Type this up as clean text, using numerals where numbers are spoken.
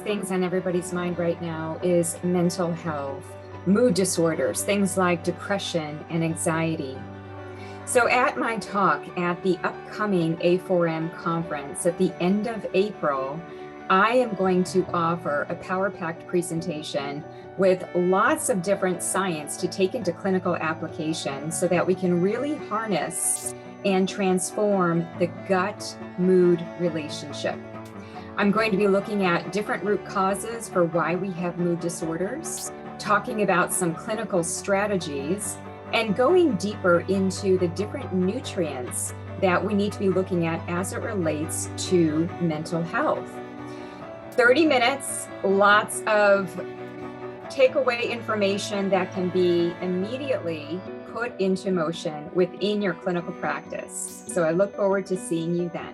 things on everybody's mind right now is mental health, mood disorders, things like depression and anxiety. So at my talk at the upcoming A4M conference at the end of April, I am going to offer a power-packed presentation with lots of different science to take into clinical application so that we can really harness and transform the gut-mood relationship. I'm going to be looking at different root causes for why we have mood disorders, talking about some clinical strategies, and going deeper into the different nutrients that we need to be looking at as it relates to mental health. 30 minutes, lots of takeaway information that can be immediately put into motion within your clinical practice. So I look forward to seeing you then.